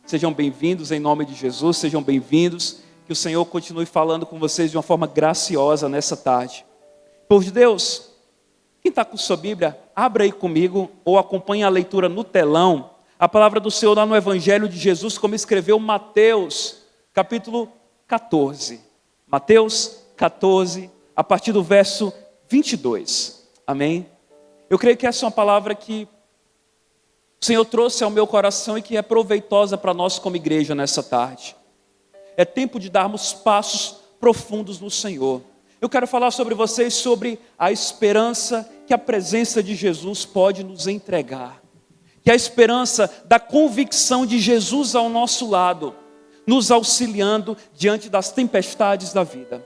Sejam bem-vindos em nome de Jesus, sejam bem-vindos. Que o Senhor continue falando com vocês de uma forma graciosa nessa tarde. Povo de Deus, quem está com sua Bíblia, abra aí comigo ou acompanhe a leitura no telão. A palavra do Senhor lá no Evangelho de Jesus, como escreveu Mateus, capítulo 14. Mateus 14, a partir do verso 22. Amém? Eu creio que essa é uma palavra que o Senhor trouxe ao meu coração e que é proveitosa para nós como igreja nessa tarde. É tempo de darmos passos profundos no Senhor. Eu quero falar sobre vocês sobre a esperança que a presença de Jesus pode nos entregar. Que a esperança da convicção de Jesus ao nosso lado, nos auxiliando diante das tempestades da vida.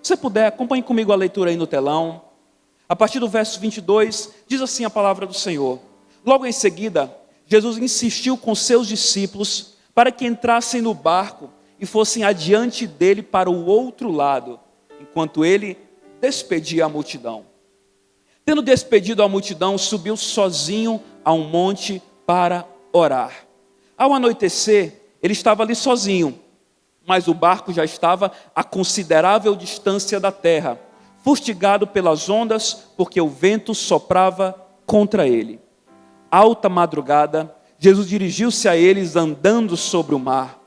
Se você puder, acompanhe comigo a leitura aí no telão. A partir do verso 22, diz assim a palavra do Senhor. Logo em seguida, Jesus insistiu com seus discípulos para que entrassem no barco e fossem adiante dele para o outro lado, enquanto ele despedia a multidão. Tendo despedido a multidão, subiu sozinho a um monte para orar. Ao anoitecer, ele estava ali sozinho, mas o barco já estava a considerável distância da terra, fustigado pelas ondas, porque o vento soprava contra ele. Alta madrugada, Jesus dirigiu-se a eles andando sobre o mar.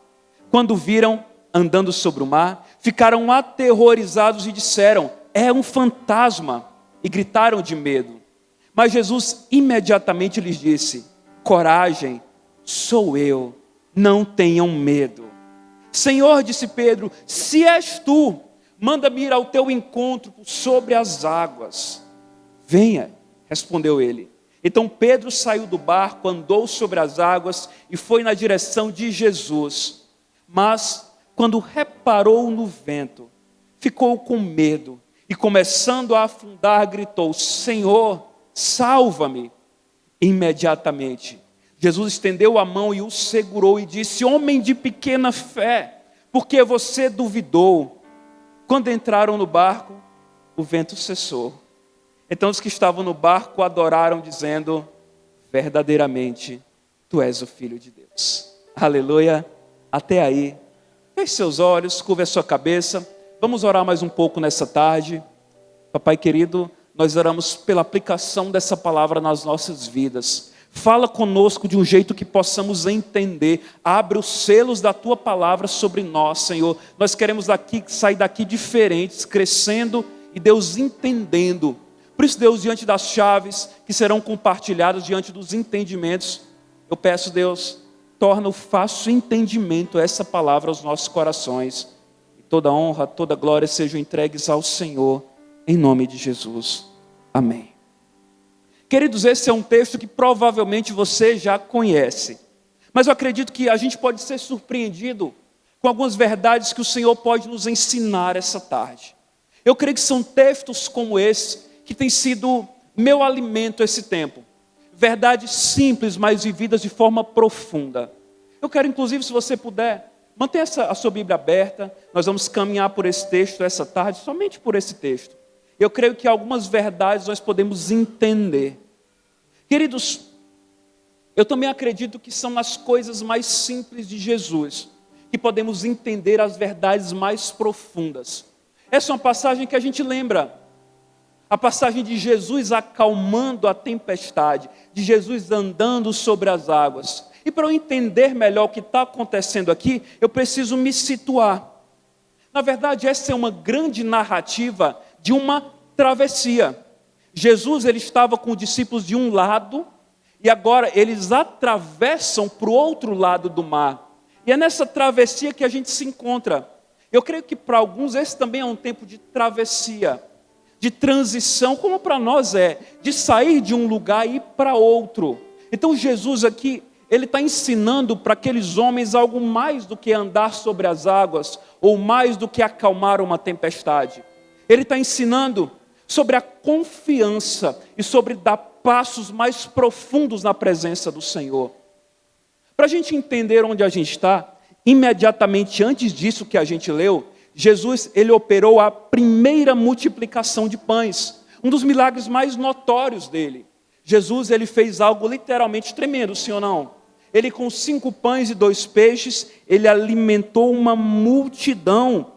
Quando viram andando sobre o mar, ficaram aterrorizados e disseram: é um fantasma, e gritaram de medo. Mas Jesus imediatamente lhes disse: coragem, sou eu, não tenham medo. Senhor, disse Pedro, se és tu, manda-me ir ao teu encontro sobre as águas. Venha, respondeu ele. Então Pedro saiu do barco, andou sobre as águas e foi na direção de Jesus. Mas, quando reparou no vento, ficou com medo e, começando a afundar, gritou: Senhor, salva-me! Imediatamente, Jesus estendeu a mão e o segurou e disse: homem de pequena fé, por que você duvidou? Quando entraram no barco, o vento cessou. Então os que estavam no barco adoraram, dizendo: verdadeiramente, tu és o Filho de Deus. Aleluia. Até aí. Feche seus olhos, curva a sua cabeça. Vamos orar mais um pouco nessa tarde. Papai querido, nós oramos pela aplicação dessa palavra nas nossas vidas. Fala conosco de um jeito que possamos entender. Abre os selos da tua palavra sobre nós, Senhor. Nós queremos sair daqui diferentes, crescendo e Deus entendendo. Por isso, Deus, diante das chaves que serão compartilhadas, diante dos entendimentos, eu peço, Deus, torna o fácil entendimento essa palavra aos nossos corações. E toda honra, toda glória sejam entregues ao Senhor, em nome de Jesus. Amém. Queridos, esse é um texto que provavelmente você já conhece. Mas eu acredito que a gente pode ser surpreendido com algumas verdades que o Senhor pode nos ensinar essa tarde. Eu creio que são textos como esse que tem sido meu alimento esse tempo. Verdades simples, mas vividas de forma profunda. Eu quero, inclusive, se você puder, mantenha a sua Bíblia aberta. Nós vamos caminhar por esse texto essa tarde, somente por esse texto. Eu creio que algumas verdades nós podemos entender. Queridos, eu também acredito que são as coisas mais simples de Jesus que podemos entender as verdades mais profundas. Essa é uma passagem que a gente lembra. A passagem de Jesus acalmando a tempestade, de Jesus andando sobre as águas. E para eu entender melhor o que está acontecendo aqui, eu preciso me situar. Na verdade, essa é uma grande narrativa de uma travessia. Jesus, ele estava com os discípulos de um lado, e agora eles atravessam para o outro lado do mar. E é nessa travessia que a gente se encontra. Eu creio que para alguns esse também é um tempo de travessia, de transição, como para nós é, de sair de um lugar e ir para outro. Então Jesus aqui, ele está ensinando para aqueles homens algo mais do que andar sobre as águas, ou mais do que acalmar uma tempestade. Ele está ensinando sobre a confiança e sobre dar passos mais profundos na presença do Senhor. Para a gente entender onde a gente está, imediatamente antes disso que a gente leu, Jesus, ele operou a primeira multiplicação de pães, um dos milagres mais notórios dele. Jesus, ele fez algo literalmente tremendo, sim ou não? Ele com 5 pães e 2 peixes, ele alimentou uma multidão.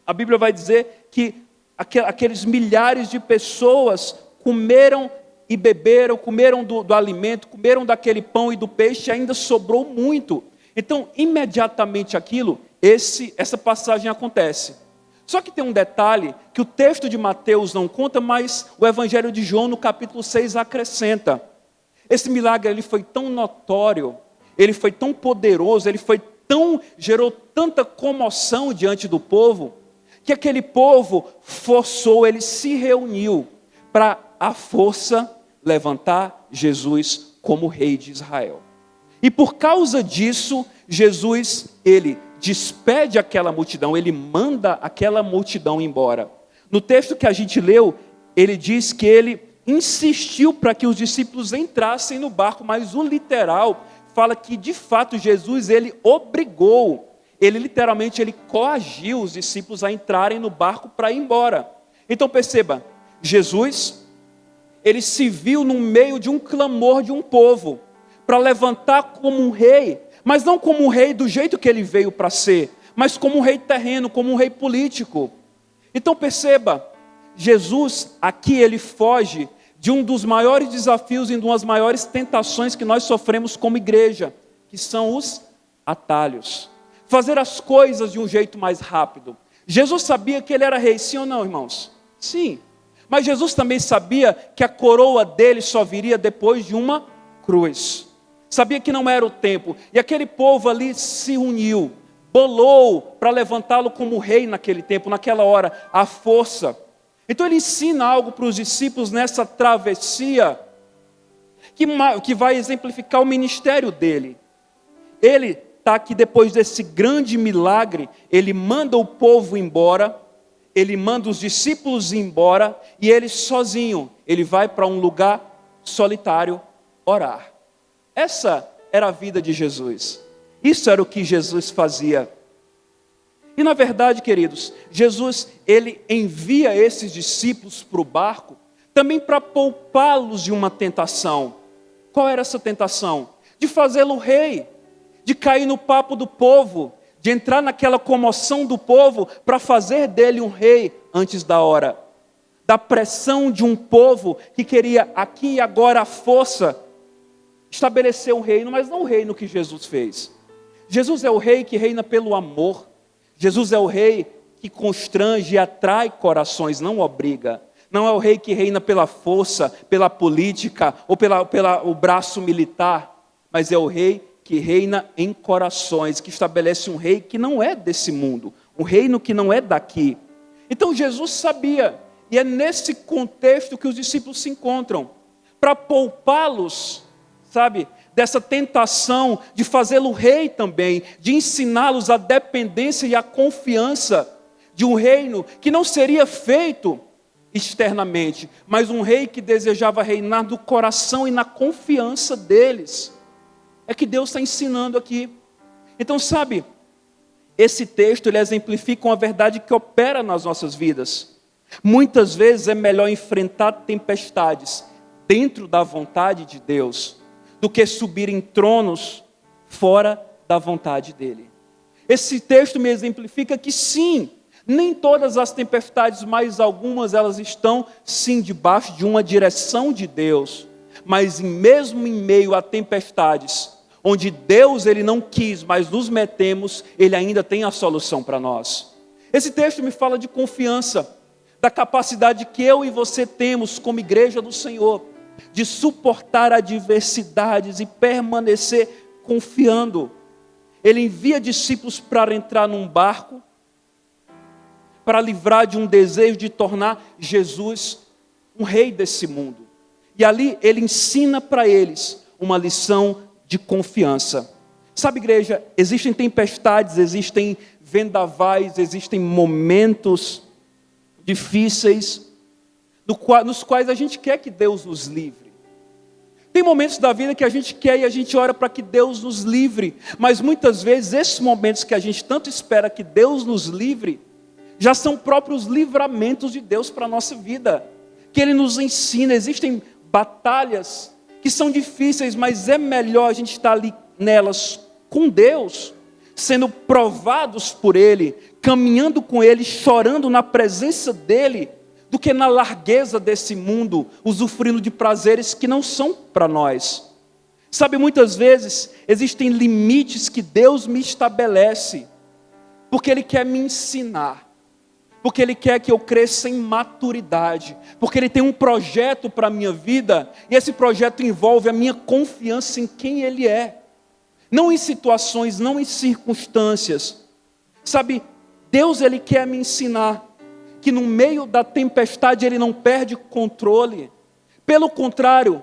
A Bíblia vai dizer que aqueles milhares de pessoas comeram e beberam, comeram do alimento, comeram daquele pão e do peixe, e ainda sobrou muito. Então, imediatamente essa passagem acontece. Só que tem um detalhe que o texto de Mateus não conta, mas o Evangelho de João no capítulo 6 acrescenta. Esse milagre ele foi tão notório, ele foi tão poderoso, gerou tanta comoção diante do povo, que aquele povo ele se reuniu para à força levantar Jesus como rei de Israel. E por causa disso, Jesus, ele despede aquela multidão, ele manda aquela multidão embora. No texto que a gente leu, ele diz que ele insistiu para que os discípulos entrassem no barco, mas o literal fala que de fato Jesus, ele obrigou, ele coagiu os discípulos a entrarem no barco para ir embora. Então perceba, Jesus, ele se viu no meio de um clamor de um povo, para levantar como um rei, mas não como um rei do jeito que ele veio para ser, mas como um rei terreno, como um rei político. Então perceba, Jesus aqui ele foge de um dos maiores desafios e de uma das maiores tentações que nós sofremos como igreja, que são os atalhos. Fazer as coisas de um jeito mais rápido. Jesus sabia que ele era rei, sim ou não, irmãos? Sim. Mas Jesus também sabia que a coroa dele só viria depois de uma cruz. Sabia que não era o tempo. E aquele povo ali se uniu, bolou para levantá-lo como rei naquele tempo, naquela hora, à força. Então ele ensina algo para os discípulos nessa travessia, que vai exemplificar o ministério dele. Ele está aqui depois desse grande milagre, ele manda o povo embora, ele manda os discípulos embora, e ele sozinho, ele vai para um lugar solitário orar. Essa era a vida de Jesus. Isso era o que Jesus fazia. E na verdade, queridos, Jesus, ele envia esses discípulos para o barco, também para poupá-los de uma tentação. Qual era essa tentação? De fazê-lo rei, de cair no papo do povo, de entrar naquela comoção do povo, para fazer dele um rei antes da hora. Da pressão de um povo que queria aqui e agora a força, estabelecer um reino, mas não o reino que Jesus fez. Jesus é o rei que reina pelo amor. Jesus é o rei que constrange e atrai corações, não obriga. Não é o rei que reina pela força, pela política ou o braço militar, mas é o rei que reina em corações, que estabelece um rei que não é desse mundo, um reino que não é daqui. Então Jesus sabia, e é nesse contexto que os discípulos se encontram, para poupá-los, dessa tentação de fazê-lo rei também, de ensiná-los a dependência e a confiança de um reino que não seria feito externamente, mas um rei que desejava reinar no coração e na confiança deles. É que Deus está ensinando aqui. Então esse texto ele exemplifica uma verdade que opera nas nossas vidas. Muitas vezes é melhor enfrentar tempestades dentro da vontade de Deus, do que subir em tronos fora da vontade dele. Esse texto me exemplifica que sim, nem todas as tempestades, mas algumas elas estão sim debaixo de uma direção de Deus, mas mesmo em meio a tempestades, onde Deus ele não quis, mas nos metemos, ele ainda tem a solução para nós. Esse texto me fala de confiança, da capacidade que eu e você temos como igreja do Senhor, de suportar adversidades e permanecer confiando. Ele envia discípulos para entrar num barco, para livrar de um desejo de tornar Jesus um rei desse mundo. E ali ele ensina para eles uma lição de confiança. Igreja, existem tempestades, existem vendavais, existem momentos difíceis, nos quais a gente quer que Deus nos livre. Tem momentos da vida que a gente quer e a gente ora para que Deus nos livre, mas muitas vezes esses momentos que a gente tanto espera que Deus nos livre, já são próprios livramentos de Deus para a nossa vida, que Ele nos ensina. Existem batalhas que são difíceis, mas é melhor a gente estar ali nelas com Deus, sendo provados por Ele, caminhando com Ele, chorando na presença dEle, do que na largueza desse mundo, usufruindo de prazeres que não são para nós. Sabe, muitas vezes existem limites que Deus me estabelece, porque Ele quer me ensinar, porque Ele quer que eu cresça em maturidade, porque Ele tem um projeto para a minha vida, e esse projeto envolve a minha confiança em quem Ele é, não em situações, não em circunstâncias. Sabe, Deus Ele quer me ensinar que no meio da tempestade Ele não perde controle. Pelo contrário,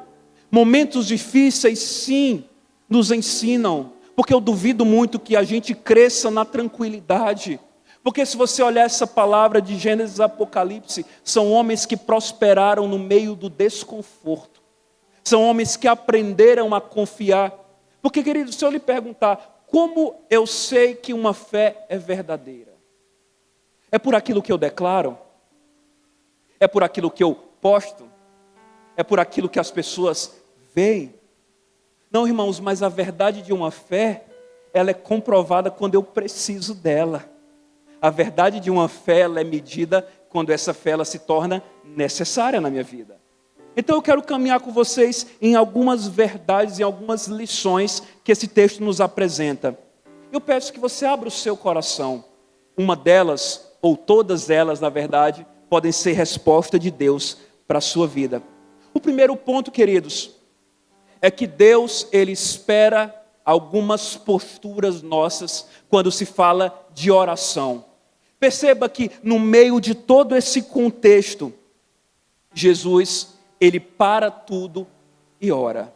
momentos difíceis sim nos ensinam, porque eu duvido muito que a gente cresça na tranquilidade. Porque se você olhar essa palavra de Gênesis e Apocalipse, são homens que prosperaram no meio do desconforto. São homens que aprenderam a confiar. Porque, querido, se eu lhe perguntar, como eu sei que uma fé é verdadeira? É por aquilo que eu declaro? É por aquilo que eu posto? É por aquilo que as pessoas veem? Não, irmãos, mas a verdade de uma fé, ela é comprovada quando eu preciso dela. A verdade de uma fé, ela é medida quando essa fé ela se torna necessária na minha vida. Então eu quero caminhar com vocês em algumas verdades, em algumas lições que esse texto nos apresenta. Eu peço que você abra o seu coração. Uma delas, ou todas elas, na verdade, podem ser resposta de Deus para a sua vida. O primeiro ponto, queridos, é que Deus, Ele espera algumas posturas nossas quando se fala de oração. Perceba que no meio de todo esse contexto, Jesus, Ele para tudo e ora.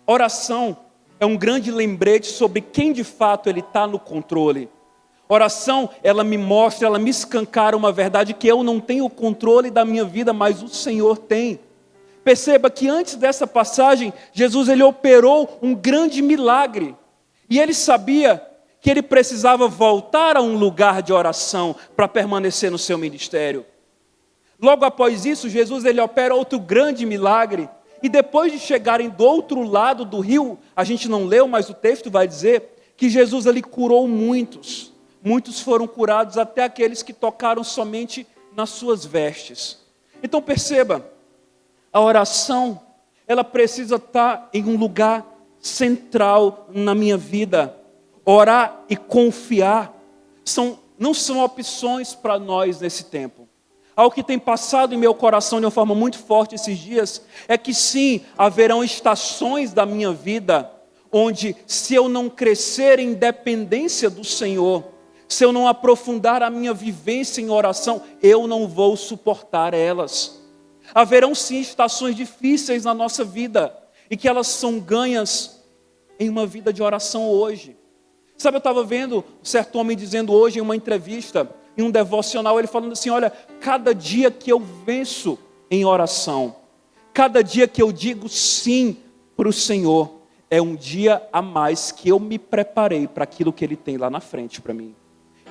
Oração é um grande lembrete sobre quem de fato Ele está no controle. Oração, ela me mostra, ela me escancara uma verdade que eu não tenho o controle da minha vida, mas o Senhor tem. Perceba que antes dessa passagem, Jesus Ele operou um grande milagre. E Ele sabia que Ele precisava voltar a um lugar de oração para permanecer no seu ministério. Logo após isso, Jesus Ele opera outro grande milagre. E depois de chegarem do outro lado do rio, a gente não leu, mas o texto vai dizer que Jesus Ele curou muitos. Muitos foram curados, até aqueles que tocaram somente nas suas vestes. Então perceba, a oração, ela precisa estar em um lugar central na minha vida. Orar e confiar não são opções para nós nesse tempo. Algo que tem passado em meu coração de uma forma muito forte esses dias, é que sim, haverão estações da minha vida, onde se eu não crescer em dependência do Senhor, se eu não aprofundar a minha vivência em oração, eu não vou suportar elas. Haverão sim estações difíceis na nossa vida, e que elas são ganhas em uma vida de oração hoje. Sabe, eu estava vendo um certo homem dizendo hoje em uma entrevista, em um devocional, ele falando assim, olha, cada dia que eu venço em oração, cada dia que eu digo sim para o Senhor, é um dia a mais que eu me preparei para aquilo que Ele tem lá na frente para mim.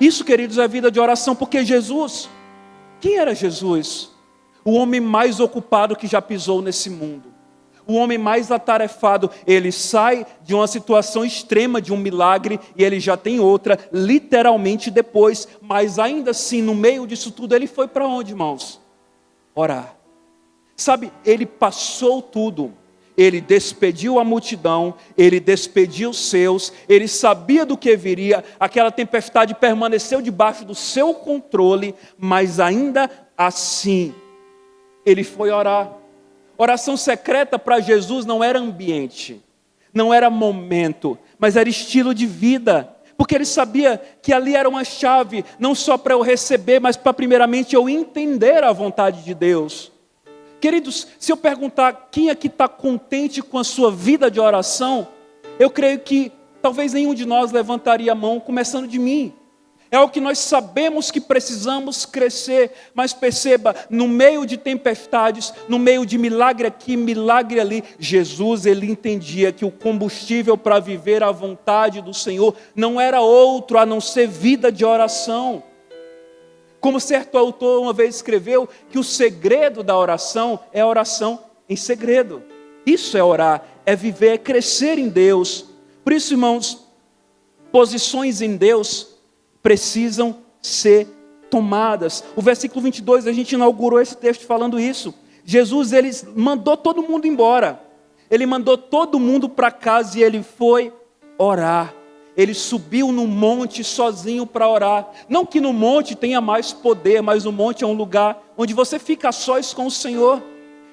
Isso, queridos, é vida de oração, porque Jesus, quem era Jesus? O homem mais ocupado que já pisou nesse mundo. O homem mais atarefado, ele sai de uma situação extrema, de um milagre, e ele já tem outra, literalmente depois. Mas ainda assim, no meio disso tudo, ele foi para onde, irmãos? Orar. Sabe, ele passou tudo. Ele despediu a multidão, ele despediu os seus, ele sabia do que viria, aquela tempestade permaneceu debaixo do seu controle, mas ainda assim, ele foi orar. Oração secreta para Jesus não era ambiente, não era momento, mas era estilo de vida. Porque ele sabia que ali era uma chave, não só para eu receber, mas para primeiramente eu entender a vontade de Deus. Queridos, se eu perguntar quem aqui está contente com a sua vida de oração, eu creio que talvez nenhum de nós levantaria a mão, começando de mim. É algo que nós sabemos que precisamos crescer, mas perceba, no meio de tempestades, no meio de milagre aqui, milagre ali, Jesus, ele entendia que o combustível para viver a vontade do Senhor não era outro a não ser vida de oração. Como certo autor uma vez escreveu, que o segredo da oração é a oração em segredo. Isso é orar, é viver, é crescer em Deus. Por isso, irmãos, posições em Deus precisam ser tomadas. O versículo 22, a gente inaugurou esse texto falando isso. Jesus, ele mandou todo mundo embora. Ele mandou todo mundo para casa e ele foi orar. Ele subiu no monte sozinho para orar. Não que no monte tenha mais poder, mas o monte é um lugar onde você fica a sós com o Senhor.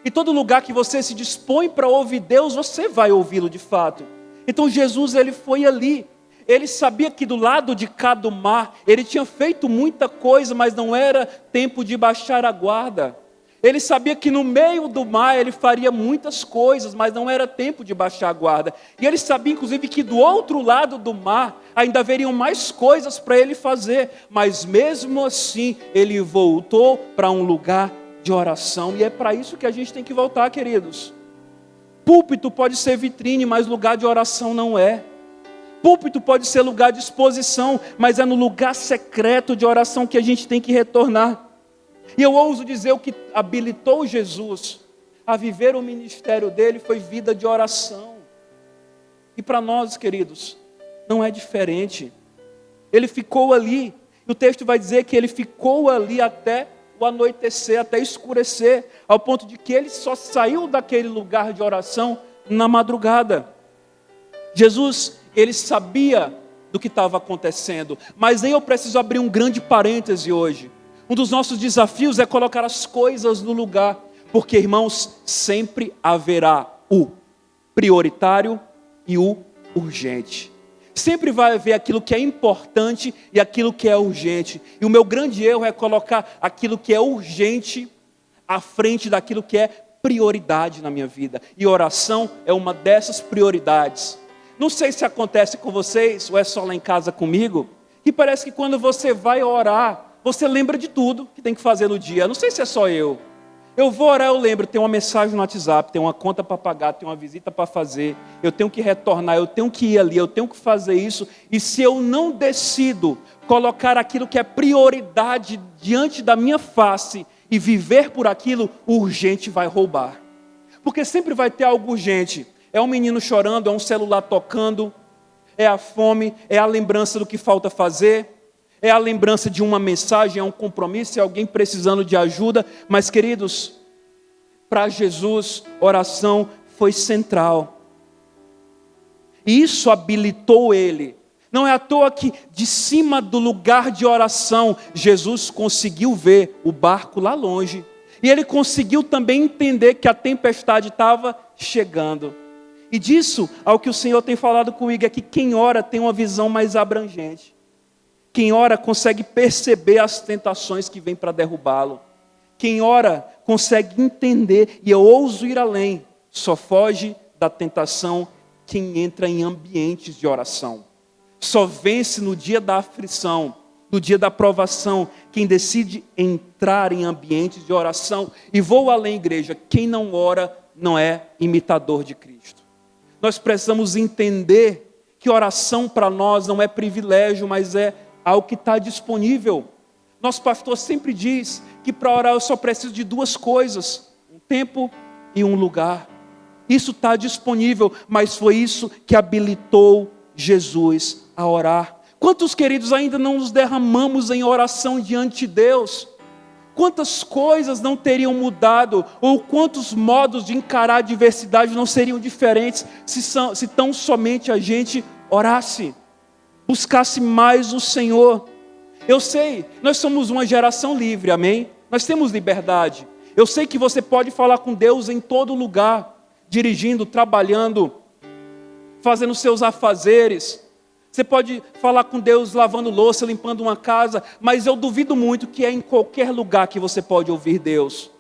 E todo lugar que você se dispõe para ouvir Deus, você vai ouvi-lo de fato. Então Jesus, ele foi ali. Ele sabia que do lado de cá do mar, ele tinha feito muita coisa, mas não era tempo de baixar a guarda. Ele sabia que no meio do mar ele faria muitas coisas, mas não era tempo de baixar a guarda. E ele sabia, inclusive, que do outro lado do mar ainda haveriam mais coisas para ele fazer. Mas mesmo assim, ele voltou para um lugar de oração. E é para isso que a gente tem que voltar, queridos. Púlpito pode ser vitrine, mas lugar de oração não é. Púlpito pode ser lugar de exposição, mas é no lugar secreto de oração que a gente tem que retornar. E eu ouso dizer, o que habilitou Jesus a viver o ministério dele foi vida de oração. E para nós, queridos, não é diferente. Ele ficou ali, e o texto vai dizer que ele ficou ali até o anoitecer, até escurecer, ao ponto de que ele só saiu daquele lugar de oração na madrugada. Jesus, ele sabia do que estava acontecendo, mas aí eu preciso abrir um grande parêntese hoje. Um dos nossos desafios é colocar as coisas no lugar, porque, irmãos, sempre haverá o prioritário e o urgente. Sempre vai haver aquilo que é importante e aquilo que é urgente. E o meu grande erro é colocar aquilo que é urgente à frente daquilo que é prioridade na minha vida. E oração é uma dessas prioridades. Não sei se acontece com vocês, ou é só lá em casa comigo, que parece que quando você vai orar, você lembra de tudo que tem que fazer no dia. Não sei se é só eu. Eu vou orar, eu lembro, tem uma mensagem no WhatsApp, tem uma conta para pagar, tem uma visita para fazer, eu tenho que retornar, eu tenho que ir ali, eu tenho que fazer isso. E se eu não decido colocar aquilo que é prioridade diante da minha face e viver por aquilo, o urgente vai roubar. Porque sempre vai ter algo urgente. É um menino chorando, é um celular tocando, é a fome, é a lembrança do que falta fazer, é a lembrança de uma mensagem, é um compromisso, é alguém precisando de ajuda. Mas, queridos, para Jesus, oração foi central. E isso habilitou ele. Não é à toa que de cima do lugar de oração, Jesus conseguiu ver o barco lá longe. E ele conseguiu também entender que a tempestade estava chegando. E disso, ao que o Senhor tem falado comigo, é que quem ora tem uma visão mais abrangente. Quem ora consegue perceber as tentações que vêm para derrubá-lo. Quem ora consegue entender, e eu ouso ir além, só foge da tentação quem entra em ambientes de oração. Só vence no dia da aflição, no dia da provação, quem decide entrar em ambientes de oração. E vou além, igreja, quem não ora não é imitador de Cristo. Nós precisamos entender que oração para nós não é privilégio, mas é algo que está disponível. Nosso pastor sempre diz que para orar eu só preciso de duas coisas: um tempo e um lugar. Isso está disponível, mas foi isso que habilitou Jesus a orar. Quantos, queridos, ainda não nos derramamos em oração diante de Deus? Quantas coisas não teriam mudado, ou quantos modos de encarar a adversidade não seriam diferentes se tão somente a gente orasse, buscasse mais o Senhor. Eu sei, nós somos uma geração livre, amém? Nós temos liberdade. Eu sei que você pode falar com Deus em todo lugar, dirigindo, trabalhando, fazendo seus afazeres. Você pode falar com Deus lavando louça, limpando uma casa, mas eu duvido muito que é em qualquer lugar que você pode ouvir Deus.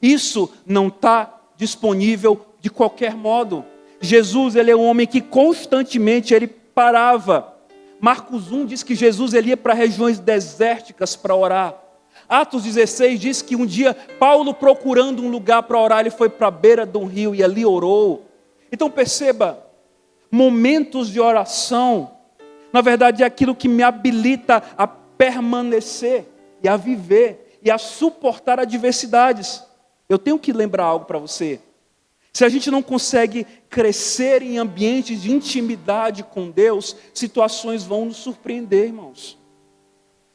Isso não está disponível de qualquer modo. Jesus, ele é um homem que constantemente ele parava. Marcos 1 diz que Jesus ele ia para regiões desérticas para orar. Atos 16 diz que um dia Paulo, procurando um lugar para orar, ele foi para a beira de um rio e ali orou. Então perceba, momentos de oração, na verdade é aquilo que me habilita a permanecer e a viver e a suportar adversidades. Eu tenho que lembrar algo para você. Se a gente não consegue crescer em ambientes de intimidade com Deus, situações vão nos surpreender, irmãos.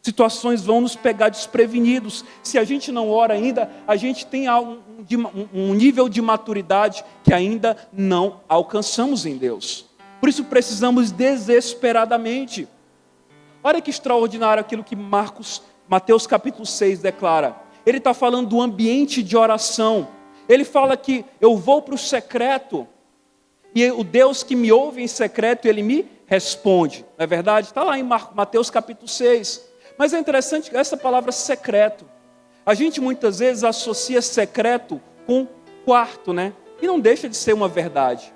Situações vão nos pegar desprevenidos. Se a gente não ora ainda, a gente tem um nível de maturidade que ainda não alcançamos em Deus. Por isso precisamos desesperadamente. Olha que extraordinário aquilo que Mateus capítulo 6 declara. Ele está falando do ambiente de oração. Ele fala que eu vou para o secreto, e o Deus que me ouve em secreto, Ele me responde. Não é verdade? Está lá em Mateus capítulo 6. Mas é interessante que essa palavra secreto, a gente muitas vezes associa secreto com quarto, né? E não deixa de ser uma verdade.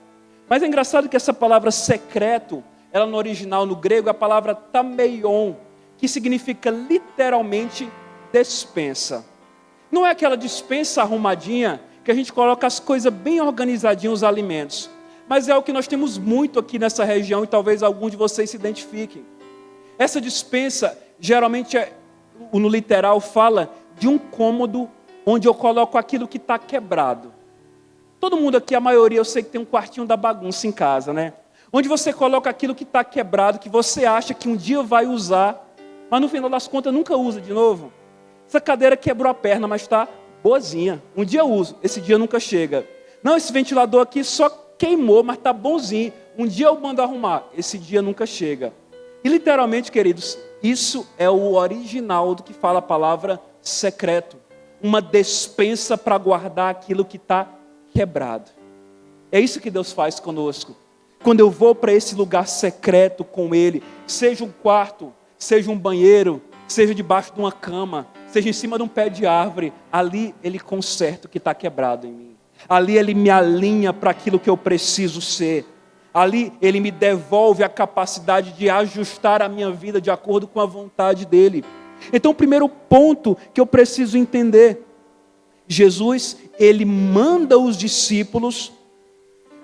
Mas é engraçado que essa palavra secreto, ela no original, no grego, é a palavra tameion, que significa literalmente despensa. Não é aquela despensa arrumadinha, que a gente coloca as coisas bem organizadinhas, os alimentos. Mas é o que nós temos muito aqui nessa região, e talvez algum de vocês se identifiquem. Essa despensa, geralmente, no literal, fala de um cômodo onde eu coloco aquilo que está quebrado. Todo mundo aqui, a maioria, eu sei que tem um quartinho da bagunça em casa, né? Onde você coloca aquilo que está quebrado, que você acha que um dia vai usar, mas no final das contas nunca usa de novo. Essa cadeira quebrou a perna, mas está boazinha. Um dia eu uso, esse dia nunca chega. Não, esse ventilador aqui só queimou, mas está bonzinho. Um dia eu mando arrumar, esse dia nunca chega. E literalmente, queridos, isso é o original do que fala a palavra secreto. Uma despensa para guardar aquilo que está quebrado. É isso que Deus faz conosco. Quando eu vou para esse lugar secreto com Ele, seja um quarto, seja um banheiro, seja debaixo de uma cama, seja em cima de um pé de árvore, ali Ele conserta o que está quebrado em mim. Ali Ele me alinha para aquilo que eu preciso ser. Ali Ele me devolve a capacidade de ajustar a minha vida de acordo com a vontade dEle. Então o primeiro ponto que eu preciso entender, Jesus, Ele manda os discípulos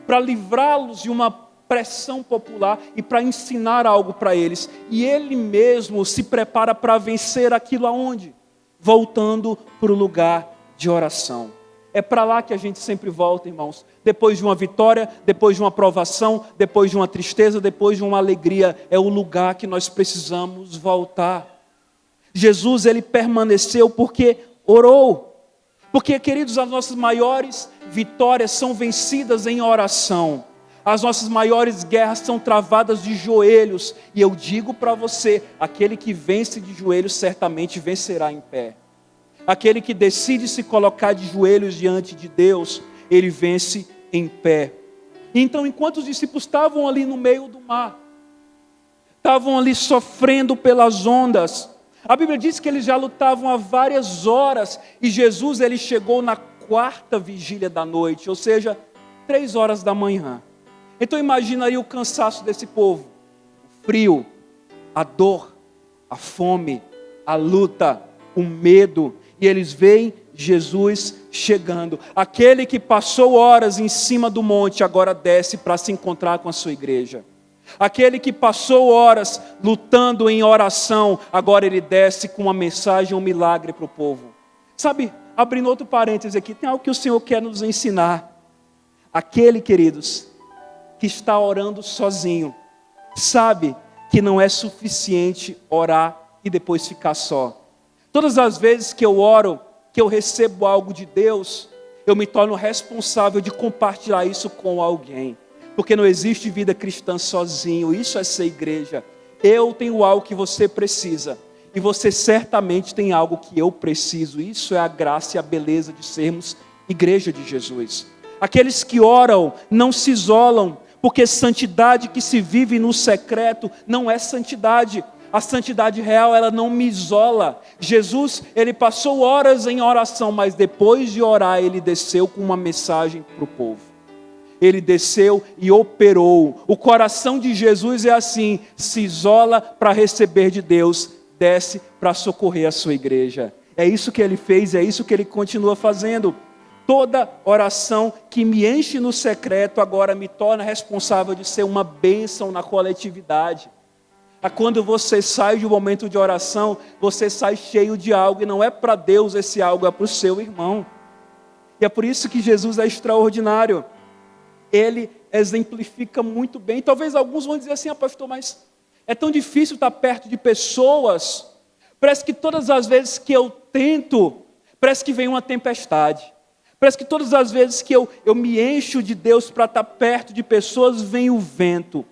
para livrá-los de uma pressão popular e para ensinar algo para eles. E Ele mesmo se prepara para vencer aquilo aonde? Voltando para o lugar de oração. É para lá que a gente sempre volta, irmãos. Depois de uma vitória, depois de uma provação, depois de uma tristeza, depois de uma alegria, é o lugar que nós precisamos voltar. Jesus, Ele permaneceu porque orou. Porque, queridos, as nossas maiores vitórias são vencidas em oração. As nossas maiores guerras são travadas de joelhos. E eu digo para você, aquele que vence de joelhos certamente vencerá em pé. Aquele que decide se colocar de joelhos diante de Deus, ele vence em pé. Então, enquanto os discípulos estavam ali no meio do mar, estavam ali sofrendo pelas ondas, a Bíblia diz que eles já lutavam há várias horas, e Jesus, ele chegou na 4ª vigília da noite, ou seja, 3 horas da manhã. Então imagina aí o cansaço desse povo, o frio, a dor, a fome, a luta, o medo, e eles veem Jesus chegando. Aquele que passou horas em cima do monte, agora desce para se encontrar com a sua igreja. Aquele que passou horas lutando em oração, agora ele desce com uma mensagem, um milagre para o povo. Sabe, abrindo outro parênteses aqui, tem algo que o Senhor quer nos ensinar. Aquele, queridos, que está orando sozinho, sabe que não é suficiente orar e depois ficar só. Todas as vezes que eu oro, que eu recebo algo de Deus, eu me torno responsável de compartilhar isso com alguém. Porque não existe vida cristã sozinho, isso é ser igreja. Eu tenho algo que você precisa, e você certamente tem algo que eu preciso. Isso é a graça e a beleza de sermos igreja de Jesus. Aqueles que oram não se isolam, porque santidade que se vive no secreto não é santidade. A santidade real, ela não me isola. Jesus, ele passou horas em oração, mas depois de orar, ele desceu com uma mensagem para o povo. Ele desceu e operou. O coração de Jesus é assim, se isola para receber de Deus, desce para socorrer a sua igreja. É isso que ele fez, é isso que ele continua fazendo. Toda oração que me enche no secreto agora me torna responsável de ser uma bênção na coletividade. Quando você sai de um momento de oração, você sai cheio de algo, e não é para Deus esse algo, é para o seu irmão. E é por isso que Jesus é extraordinário. Ele exemplifica muito bem. Talvez alguns vão dizer assim, pastor, mas é tão difícil estar perto de pessoas. Parece que todas as vezes que eu tento, parece que vem uma tempestade. Parece que todas as vezes que eu me encho de Deus para estar perto de pessoas, vem o vento.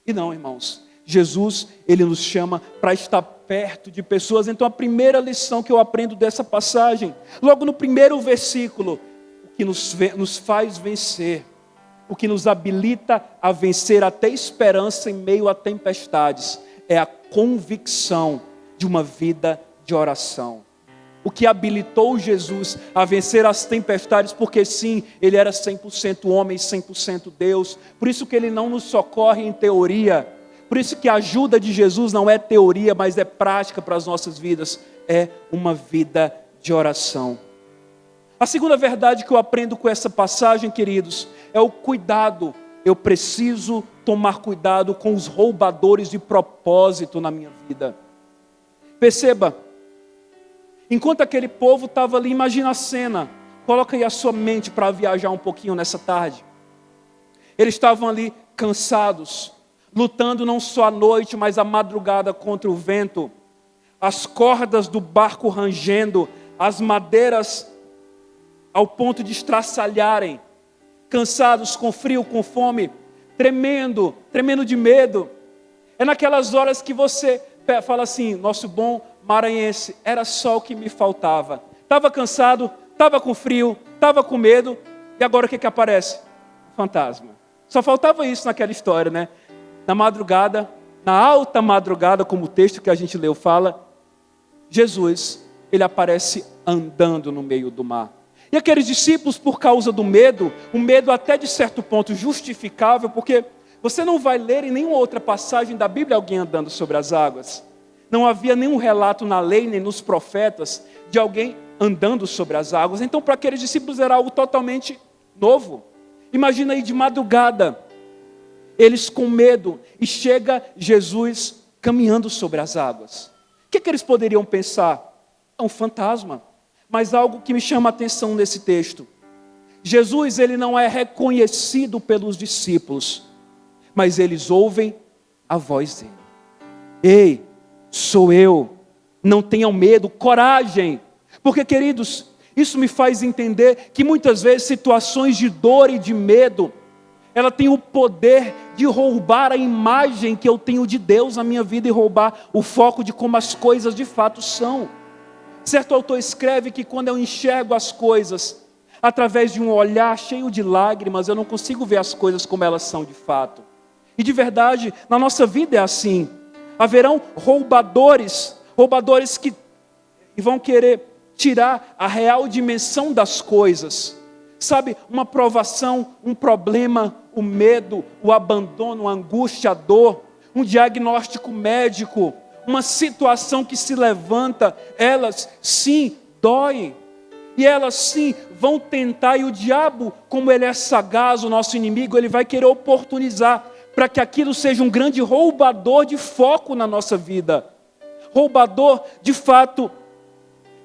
E não, irmãos. Jesus, Ele nos chama para estar perto de pessoas. Então a primeira lição que eu aprendo dessa passagem, logo no primeiro versículo, o que nos faz vencer, o que nos habilita a vencer até esperança em meio a tempestades, é a convicção de uma vida de oração. O que habilitou Jesus a vencer as tempestades, porque sim, Ele era 100% homem, 100% Deus. Por isso que Ele não nos socorre em teoria. Por isso que a ajuda de Jesus não é teoria, mas é prática para as nossas vidas. É uma vida de oração. A segunda verdade que eu aprendo com essa passagem, queridos, é o cuidado. Eu preciso tomar cuidado com os roubadores de propósito na minha vida. Perceba, enquanto aquele povo estava ali, imagina a cena. Coloca aí a sua mente para viajar um pouquinho nessa tarde. Eles estavam ali cansados, lutando não só à noite, mas à madrugada contra o vento. As cordas do barco rangendo, as madeiras ao ponto de estraçalharem. Cansados, com frio, com fome, tremendo de medo. É naquelas horas que você fala assim, nosso bom maranhense, era só o que me faltava. Estava cansado, estava com frio, estava com medo, e agora o que aparece? Fantasma. Só faltava isso naquela história, né? Na madrugada, na alta madrugada, como o texto que a gente leu fala, Jesus, Ele aparece andando no meio do mar. E aqueles discípulos, por causa do medo, um medo até de certo ponto justificável, porque você não vai ler em nenhuma outra passagem da Bíblia alguém andando sobre as águas. Não havia nenhum relato na lei, nem nos profetas, de alguém andando sobre as águas. Então, para aqueles discípulos era algo totalmente novo. Imagina aí de madrugada, eles com medo, e chega Jesus caminhando sobre as águas. O que eles poderiam pensar? É um fantasma. Mas algo que me chama a atenção nesse texto. Jesus, Ele não é reconhecido pelos discípulos, mas eles ouvem a voz dele. Ei, sou eu, não tenham medo, coragem. Porque, queridos, isso me faz entender que muitas vezes situações de dor e de medo, ela tem o poder de roubar a imagem que eu tenho de Deus na minha vida e roubar o foco de como as coisas de fato são. Certo autor escreve que quando eu enxergo as coisas através de um olhar cheio de lágrimas, eu não consigo ver as coisas como elas são de fato. E de verdade, na nossa vida é assim. Haverão roubadores que vão querer tirar a real dimensão das coisas. Sabe, uma provação, um problema, o medo, o abandono, a angústia, a dor, um diagnóstico médico, uma situação que se levanta, elas sim doem. E elas sim vão tentar, e o diabo, como ele é sagaz, o nosso inimigo, ele vai querer oportunizar para que aquilo seja um grande roubador de foco na nossa vida. Roubador, de fato,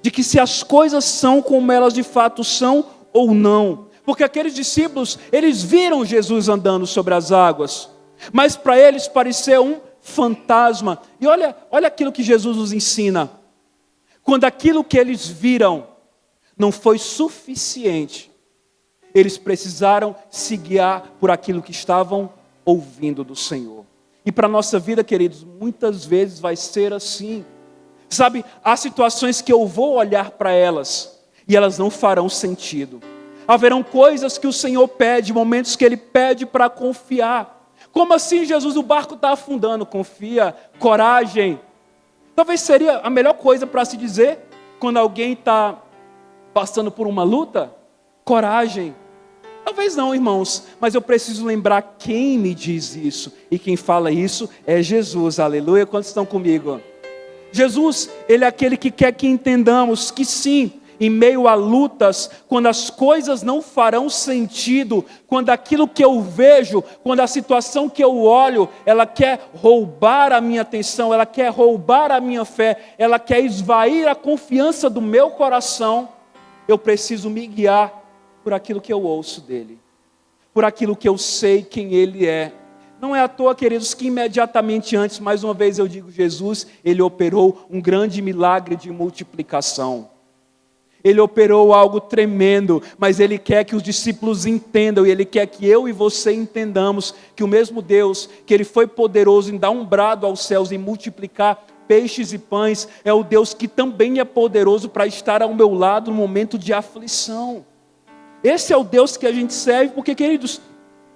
de que se as coisas são como elas de fato são ou não. Porque aqueles discípulos, eles viram Jesus andando sobre as águas, mas para eles pareceu um fantasma. E olha aquilo que Jesus nos ensina. Quando aquilo que eles viram não foi suficiente, eles precisaram se guiar por aquilo que estavam ouvindo do Senhor. E para a nossa vida, queridos, muitas vezes vai ser assim. Sabe, há situações que eu vou olhar para elas e elas não farão sentido. Haverão coisas que o Senhor pede, momentos que Ele pede para confiar. Como assim, Jesus? O barco está afundando. Confia, coragem. Talvez seria a melhor coisa para se dizer quando alguém está passando por uma luta. Coragem. Talvez não, irmãos, mas eu preciso lembrar quem me diz isso. E quem fala isso é Jesus, aleluia. Quantos estão comigo? Jesus, Ele é aquele que quer que entendamos que sim, em meio a lutas, quando as coisas não farão sentido, quando aquilo que eu vejo, quando a situação que eu olho, ela quer roubar a minha atenção, ela quer roubar a minha fé, ela quer esvair a confiança do meu coração, eu preciso me guiar por aquilo que eu ouço dele, por aquilo que eu sei quem ele é. Não é à toa, queridos, que imediatamente antes, mais uma vez eu digo, Jesus, ele operou um grande milagre de multiplicação. Ele operou algo tremendo, mas ele quer que os discípulos entendam, e ele quer que eu e você entendamos que o mesmo Deus, que ele foi poderoso em dar um brado aos céus e multiplicar peixes e pães, é o Deus que também é poderoso para estar ao meu lado no momento de aflição. Esse é o Deus que a gente serve, porque, queridos,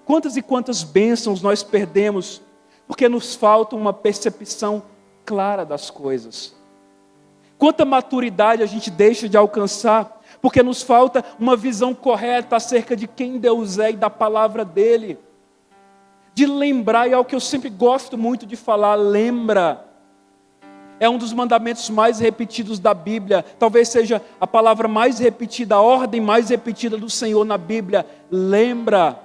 quantas e quantas bênçãos nós perdemos, porque nos falta uma percepção clara das coisas. Quanta maturidade a gente deixa de alcançar, porque nos falta uma visão correta acerca de quem Deus é e da palavra dele. De lembrar, e é o que eu sempre gosto muito de falar, lembra. É um dos mandamentos mais repetidos da Bíblia, talvez seja a palavra mais repetida, a ordem mais repetida do Senhor na Bíblia. Lembra.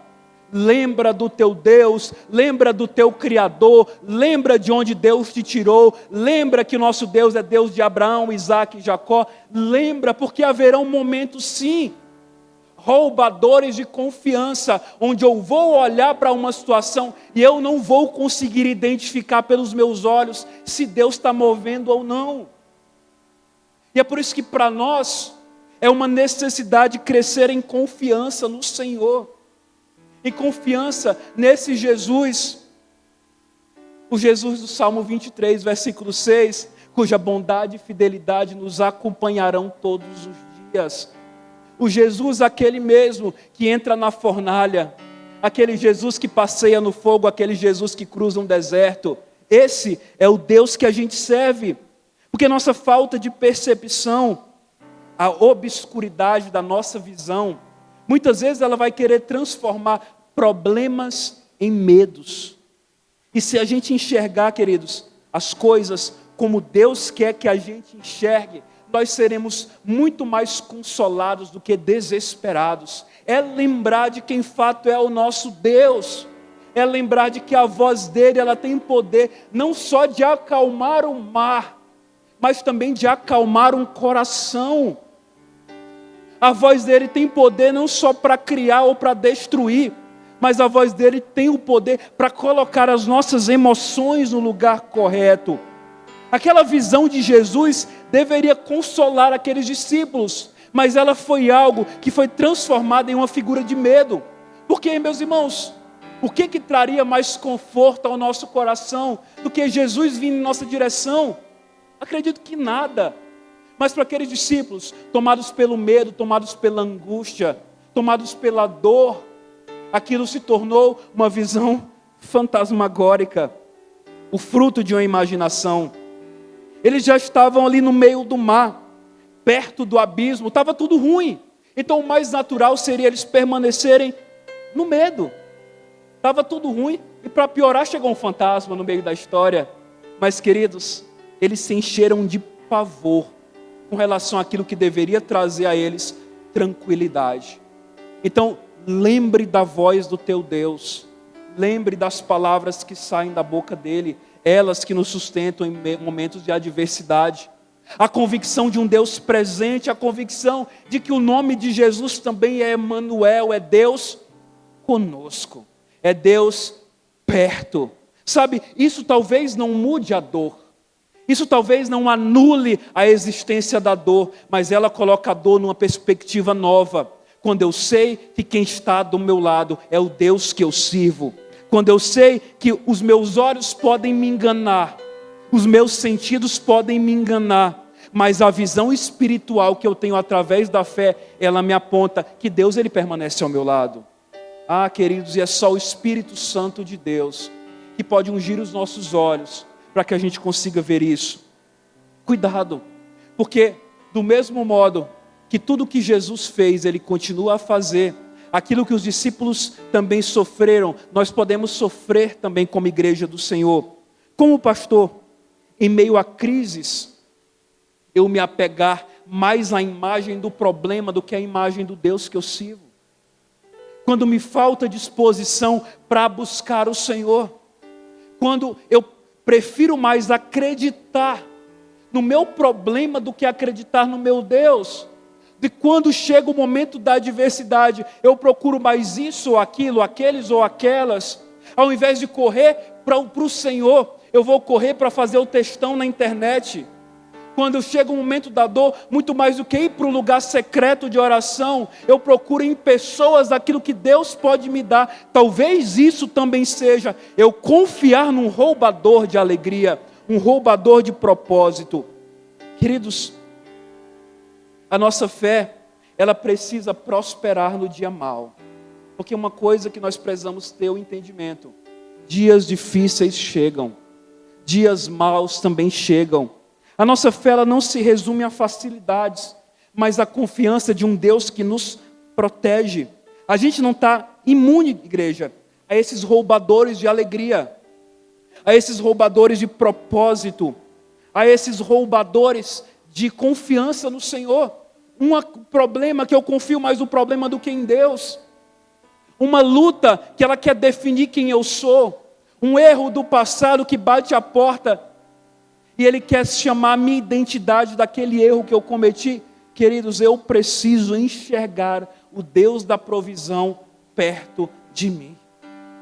Lembra do teu Deus, lembra do teu Criador, lembra de onde Deus te tirou, lembra que o nosso Deus é Deus de Abraão, Isaque e Jacó, lembra, porque haverão momentos sim, roubadores de confiança, onde eu vou olhar para uma situação e eu não vou conseguir identificar pelos meus olhos se Deus está movendo ou não. E é por isso que para nós é uma necessidade crescer em confiança no Senhor. Em confiança nesse Jesus, o Jesus do Salmo 23, versículo 6, cuja bondade e fidelidade nos acompanharão todos os dias. O Jesus aquele mesmo que entra na fornalha, aquele Jesus que passeia no fogo, aquele Jesus que cruza um deserto. Esse é o Deus que a gente serve, porque nossa falta de percepção, a obscuridade da nossa visão, muitas vezes ela vai querer transformar problemas em medos. E se a gente enxergar, queridos, as coisas como Deus quer que a gente enxergue, nós seremos muito mais consolados do que desesperados. É lembrar de quem fato é o nosso Deus. É lembrar de que a voz dele, ela tem poder não só de acalmar o mar, mas também de acalmar um coração. A voz dele tem poder não só para criar ou para destruir, mas a voz dele tem o poder para colocar as nossas emoções no lugar correto. Aquela visão de Jesus deveria consolar aqueles discípulos, mas ela foi algo que foi transformada em uma figura de medo. Porque, meus irmãos, o que traria mais conforto ao nosso coração do que Jesus vindo em nossa direção? Acredito que nada. Mas para aqueles discípulos, tomados pelo medo, tomados pela angústia, tomados pela dor, aquilo se tornou uma visão fantasmagórica, o fruto de uma imaginação. Eles já estavam ali no meio do mar, perto do abismo, estava tudo ruim. Então o mais natural seria eles permanecerem no medo. Estava tudo ruim e para piorar chegou um fantasma no meio da história. Mas, queridos, eles se encheram de pavor com relação àquilo que deveria trazer a eles tranquilidade. Então, lembre da voz do teu Deus, lembre das palavras que saem da boca dele, elas que nos sustentam em momentos de adversidade. A convicção de um Deus presente, a convicção de que o nome de Jesus também é Emanuel, é Deus conosco, é Deus perto. Sabe, isso talvez não mude a dor, isso talvez não anule a existência da dor, mas ela coloca a dor numa perspectiva nova. Quando eu sei que quem está do meu lado é o Deus que eu sirvo. Quando eu sei que os meus olhos podem me enganar, os meus sentidos podem me enganar, mas a visão espiritual que eu tenho através da fé, ela me aponta que Deus ele permanece ao meu lado. Ah, queridos, e é só o Espírito Santo de Deus que pode ungir os nossos olhos para que a gente consiga ver isso. Cuidado, porque do mesmo modo que tudo que Jesus fez, ele continua a fazer. Aquilo que os discípulos também sofreram, nós podemos sofrer também como igreja do Senhor. Como pastor, em meio a crises, eu me apegar mais à imagem do problema do que à imagem do Deus que eu sirvo. Quando me falta disposição para buscar o Senhor. Quando eu prefiro mais acreditar no meu problema do que acreditar no meu Deus. de quando chega o momento da adversidade, eu procuro mais isso ou aquilo, aqueles ou aquelas. Ao invés de correr para o Senhor, eu vou correr para fazer o textão na internet. Quando chega o momento da dor, muito mais do que ir para um lugar secreto de oração, eu procuro em pessoas aquilo que Deus pode me dar. Talvez isso também seja eu confiar num roubador de alegria, um roubador de propósito. Queridos, a nossa fé, ela precisa prosperar no dia mau. Porque uma coisa que nós precisamos ter o entendimento: dias difíceis chegam, dias maus também chegam. A nossa fé, ela não se resume a facilidades, mas a confiança de um Deus que nos protege. A gente não está imune, igreja, a esses roubadores de alegria, a esses roubadores de propósito, a esses roubadores de confiança no Senhor. Um problema que eu confio mais no problema do que em Deus. Uma luta que ela quer definir quem eu sou. Um erro do passado que bate a porta e ele quer chamar a minha identidade daquele erro que eu cometi. Queridos, eu preciso enxergar o Deus da provisão perto de mim.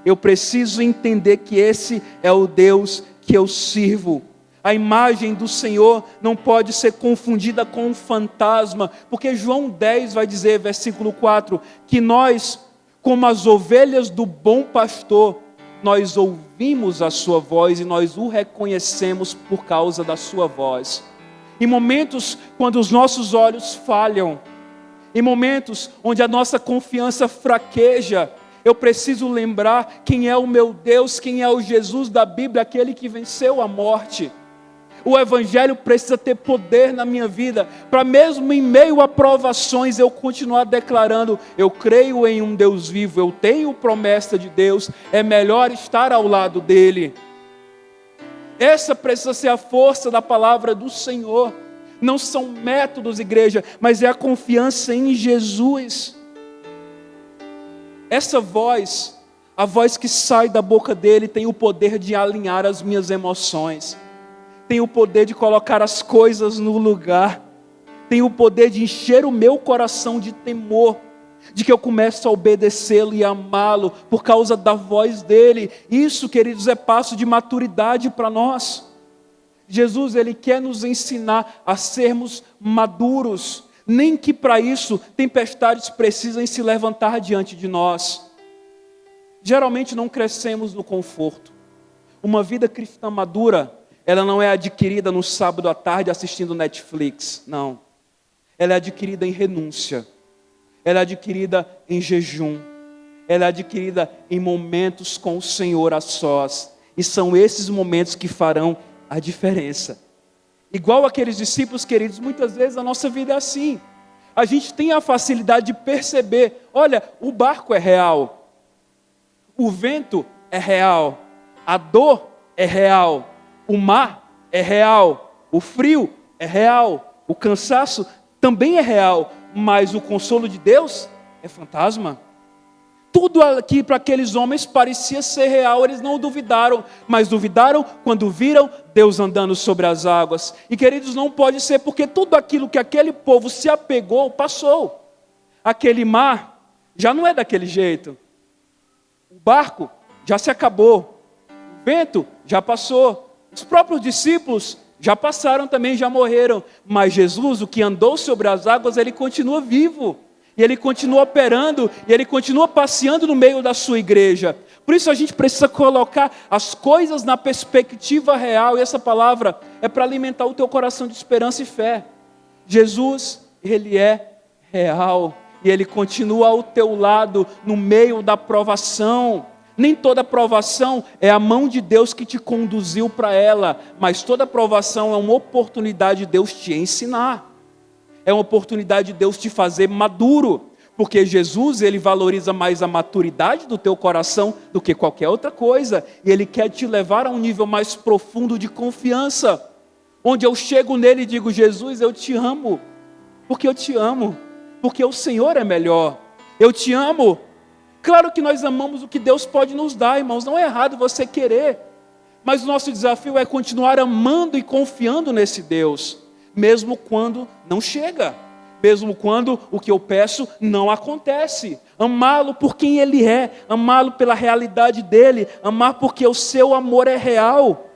Eu preciso entender que esse é o Deus que eu sirvo. A imagem do Senhor não pode ser confundida com um fantasma, porque João 10 vai dizer, versículo 4, que nós, como as ovelhas do bom pastor, nós ouvimos a sua voz e nós o reconhecemos por causa da sua voz. Em momentos quando os nossos olhos falham, em momentos onde a nossa confiança fraqueja, eu preciso lembrar quem é o meu Deus, quem é o Jesus da Bíblia, aquele que venceu a morte. O Evangelho precisa ter poder na minha vida, para mesmo em meio a provações eu continuar declarando: eu creio em um Deus vivo, eu tenho promessa de Deus, é melhor estar ao lado dEle. Essa precisa ser a força da palavra do Senhor. Não são métodos, igreja, mas é a confiança em Jesus. Essa voz, a voz que sai da boca dEle, tem o poder de alinhar as minhas emoções. Tem o poder de colocar as coisas no lugar. Tem o poder de encher o meu coração de temor, de que eu começo a obedecê-lo e amá-lo por causa da voz dele. Isso, queridos, é passo de maturidade para nós. Jesus, ele quer nos ensinar a sermos maduros, nem que para isso tempestades precisem se levantar diante de nós. Geralmente não crescemos no conforto. Uma vida cristã madura, ela não é adquirida no sábado à tarde assistindo Netflix, não. Ela é adquirida em renúncia. Ela é adquirida em jejum. Ela é adquirida em momentos com o Senhor a sós. E são esses momentos que farão a diferença. Igual aqueles discípulos, queridos, muitas vezes a nossa vida é assim. A gente tem a facilidade de perceber: olha, o barco é real. O vento é real. A dor é real. O mar é real, o frio é real, o cansaço também é real, mas o consolo de Deus é fantasma. Tudo aqui para aqueles homens parecia ser real, eles não duvidaram, mas duvidaram quando viram Deus andando sobre as águas. E queridos, não pode ser, porque tudo aquilo que aquele povo se apegou, passou. Aquele mar já não é daquele jeito. O barco já se acabou, o vento já passou. Os próprios discípulos já passaram também, já morreram. Mas Jesus, o que andou sobre as águas, ele continua vivo. E ele continua operando, e ele continua passeando no meio da sua igreja. Por isso a gente precisa colocar as coisas na perspectiva real. E essa palavra é para alimentar o teu coração de esperança e fé. Jesus, ele é real. E ele continua ao teu lado no meio da provação. Nem toda provação é a mão de Deus que te conduziu para ela, mas toda provação é uma oportunidade de Deus te ensinar. É uma oportunidade de Deus te fazer maduro, porque Jesus, ele valoriza mais a maturidade do teu coração do que qualquer outra coisa, e ele quer te levar a um nível mais profundo de confiança, onde eu chego nele e digo: Jesus, eu te amo, porque eu te amo, porque o Senhor é melhor, eu te amo. Claro que nós amamos o que Deus pode nos dar, irmãos, não é errado você querer, mas o nosso desafio é continuar amando e confiando nesse Deus, mesmo quando não chega, mesmo quando o que eu peço não acontece. Amá-lo por quem Ele é, amá-lo pela realidade dEle, amar porque o seu amor é real.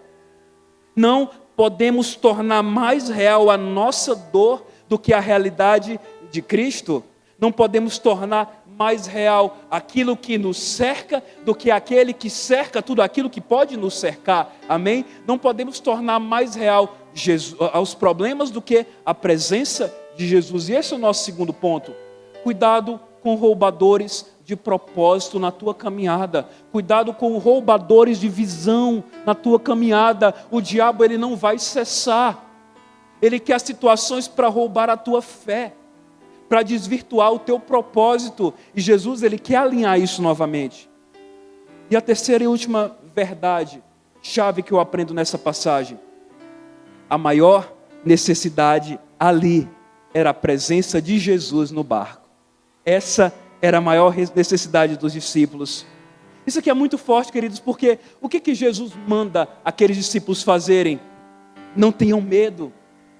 Não podemos tornar mais real a nossa dor do que a realidade de Cristo. Não podemos tornar mais real aquilo que nos cerca do que aquele que cerca tudo aquilo que pode nos cercar. Amém? Não podemos tornar mais real os problemas do que a presença de Jesus. E esse é o nosso segundo ponto. Cuidado com roubadores de propósito na tua caminhada. Cuidado com roubadores de visão na tua caminhada. O diabo, ele não vai cessar. Ele quer situações para roubar a tua fé, para desvirtuar o teu propósito. E Jesus, ele quer alinhar isso novamente. E a terceira e última verdade, chave que eu aprendo nessa passagem. A maior necessidade ali era a presença de Jesus no barco. Essa era a maior necessidade dos discípulos. Isso aqui é muito forte, queridos, porque o que Jesus manda aqueles discípulos fazerem? Não tenham medo,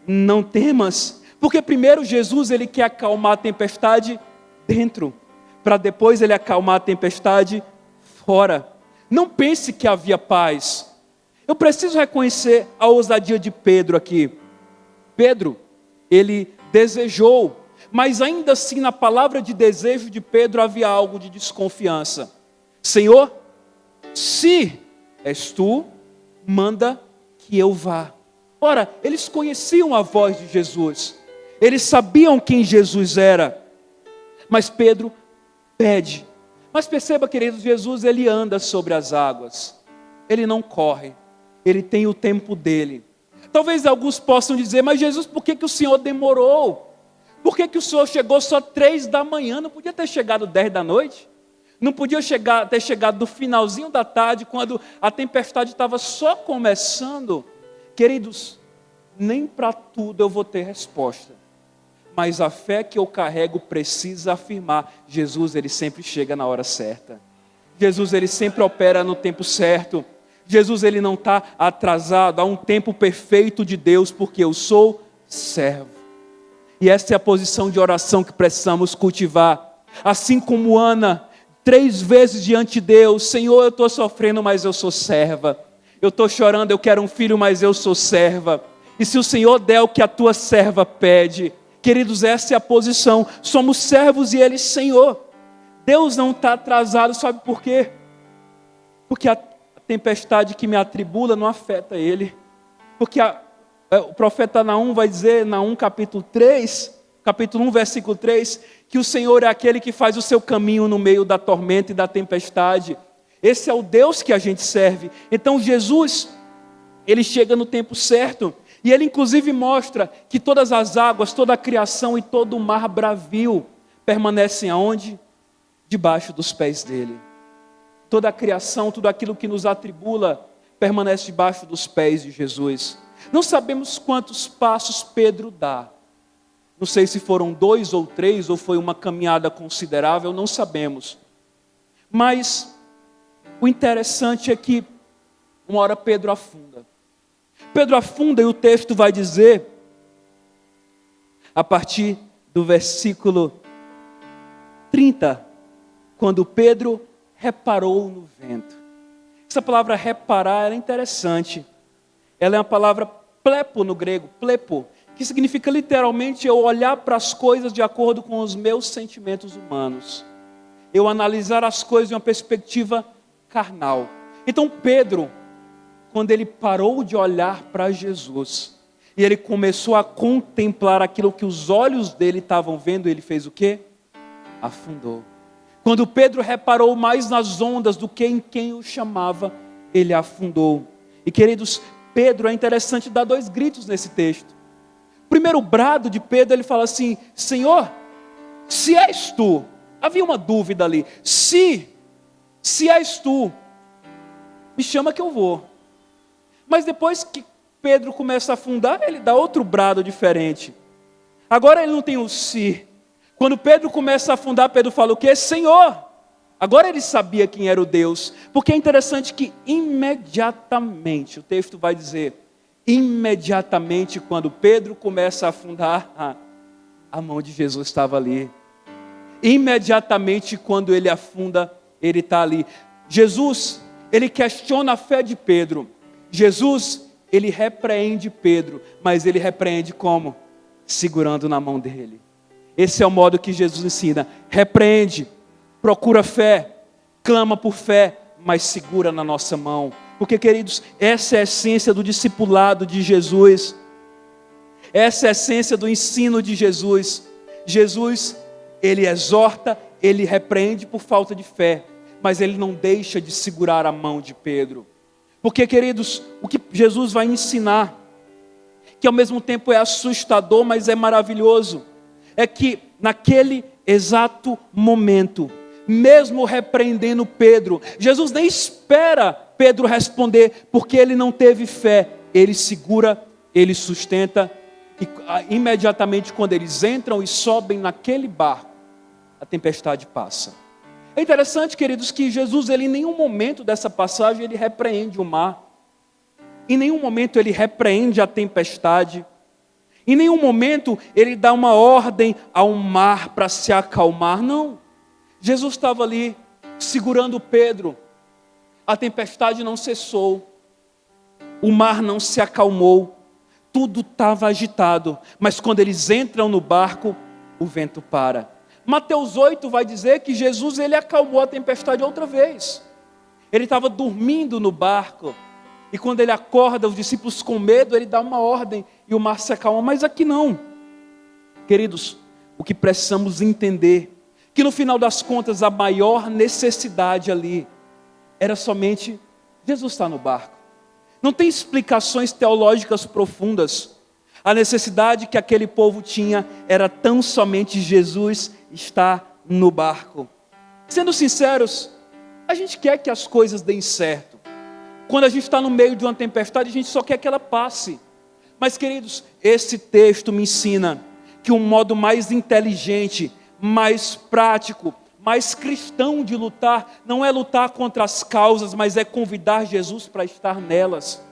não temas. Porque primeiro Jesus, ele quer acalmar a tempestade dentro, para depois ele acalmar a tempestade fora. Não pense que havia paz. Eu preciso reconhecer a ousadia de Pedro aqui. Pedro, ele desejou, mas ainda assim na palavra de desejo de Pedro havia algo de desconfiança. Senhor, se és tu, manda que eu vá. Ora, eles conheciam a voz de Jesus. Eles sabiam quem Jesus era. Mas Pedro pede. Mas perceba, queridos, Jesus, ele anda sobre as águas. Ele não corre. Ele tem o tempo dele. Talvez alguns possam dizer, mas Jesus, por que o Senhor demorou? Por que o Senhor chegou só 3 da manhã? Não podia ter chegado 10 da noite? Não podia ter chegado no finalzinho da tarde, quando a tempestade estava só começando? Queridos, nem para tudo eu vou ter resposta. Mas a fé que eu carrego precisa afirmar, Jesus, ele sempre chega na hora certa. Jesus, ele sempre opera no tempo certo. Jesus, ele não está atrasado, há um tempo perfeito de Deus, porque eu sou servo. E essa é a posição de oração que precisamos cultivar. Assim como Ana, 3 vezes diante de Deus, Senhor, eu estou sofrendo, mas eu sou serva. Eu estou chorando, eu quero um filho, mas eu sou serva. E se o Senhor der o que a tua serva pede, queridos, essa é a posição. Somos servos e Ele Senhor. Deus não está atrasado, sabe por quê? Porque a tempestade que me atribula não afeta Ele. Porque o profeta Naum vai dizer, Naum capítulo 1, versículo 3, que o Senhor é aquele que faz o seu caminho no meio da tormenta e da tempestade. Esse é o Deus que a gente serve. Então Jesus, ele chega no tempo certo. E ele inclusive mostra que todas as águas, toda a criação e todo o mar bravio permanecem aonde? Debaixo dos pés dele. Toda a criação, tudo aquilo que nos atribula, permanece debaixo dos pés de Jesus. Não sabemos quantos passos Pedro dá. Não sei se foram 2 ou 3, ou foi uma caminhada considerável, não sabemos. Mas o interessante é que uma hora Pedro afunda. Pedro afunda e o texto vai dizer, a partir do versículo 30, quando Pedro reparou no vento. Essa palavra reparar é interessante. Ela é uma palavra plepo no grego, plepo, que significa literalmente eu olhar para as coisas de acordo com os meus sentimentos humanos. Eu analisar as coisas de uma perspectiva carnal. Então Pedro, quando ele parou de olhar para Jesus, e ele começou a contemplar aquilo que os olhos dele estavam vendo, ele fez o quê? Afundou. Quando Pedro reparou mais nas ondas do que em quem o chamava, ele afundou. E queridos, Pedro, é interessante dar 2 gritos nesse texto. O primeiro brado de Pedro, ele fala assim, Senhor, se és tu, havia uma dúvida ali, se és tu, me chama que eu vou. Mas depois que Pedro começa a afundar, ele dá outro brado diferente. Agora ele não tem o se. Quando Pedro começa a afundar, Pedro fala o quê? Senhor. Agora ele sabia quem era o Deus. Porque é interessante que imediatamente, o texto vai dizer, imediatamente quando Pedro começa a afundar, a mão de Jesus estava ali. Imediatamente quando ele afunda, ele está ali. Jesus, ele questiona a fé de Pedro. Jesus, ele repreende Pedro, mas ele repreende como? Segurando na mão dele. Esse é o modo que Jesus ensina. Repreende, procura fé, clama por fé, mas segura na nossa mão. Porque, queridos, essa é a essência do discipulado de Jesus. Essa é a essência do ensino de Jesus. Jesus, ele exorta, ele repreende por falta de fé, mas ele não deixa de segurar a mão de Pedro. Porque, queridos, o que Jesus vai ensinar, que ao mesmo tempo é assustador, mas é maravilhoso, é que naquele exato momento, mesmo repreendendo Pedro, Jesus nem espera Pedro responder, porque ele não teve fé. Ele segura, ele sustenta, e imediatamente quando eles entram e sobem naquele barco, a tempestade passa. É interessante, queridos, que Jesus, ele em nenhum momento dessa passagem, ele repreende o mar. Em nenhum momento ele repreende a tempestade. Em nenhum momento ele dá uma ordem ao mar para se acalmar. Não. Jesus estava ali segurando Pedro. A tempestade não cessou. O mar não se acalmou. Tudo estava agitado. Mas quando eles entram no barco, o vento para. Mateus 8 vai dizer que Jesus, ele acalmou a tempestade outra vez. Ele estava dormindo no barco. E quando ele acorda, os discípulos com medo, ele dá uma ordem e o mar se acalma. Mas aqui não. Queridos, o que precisamos entender, que no final das contas a maior necessidade ali era somente Jesus estar no barco. Não tem explicações teológicas profundas. A necessidade que aquele povo tinha era tão somente Jesus estar no barco. Sendo sinceros, a gente quer que as coisas deem certo. Quando a gente está no meio de uma tempestade, a gente só quer que ela passe. Mas, queridos, esse texto me ensina que um modo mais inteligente, mais prático, mais cristão de lutar, não é lutar contra as causas, mas é convidar Jesus para estar nelas.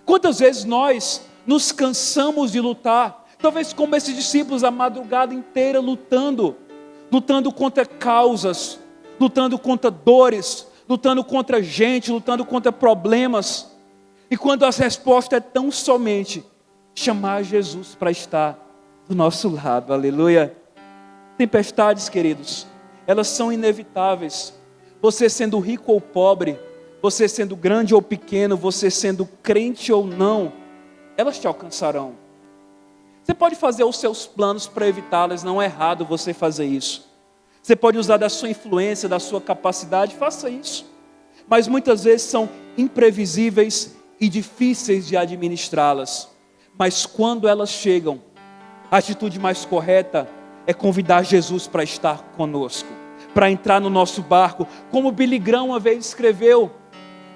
Quantas vezes nós nos cansamos de lutar, talvez como esses discípulos a madrugada inteira lutando contra causas, lutando contra dores, lutando contra gente, lutando contra problemas, e quando a resposta é tão somente chamar Jesus para estar do nosso lado, aleluia. Tempestades, queridos, elas são inevitáveis. Você sendo rico ou pobre, você sendo grande ou pequeno, você sendo crente ou não, elas te alcançarão. Você pode fazer os seus planos para evitá-las, não é errado você fazer isso. Você pode usar da sua influência, da sua capacidade, faça isso. Mas muitas vezes são imprevisíveis e difíceis de administrá-las. Mas quando elas chegam, a atitude mais correta é convidar Jesus para estar conosco, para entrar no nosso barco, como Billy Graham uma vez escreveu,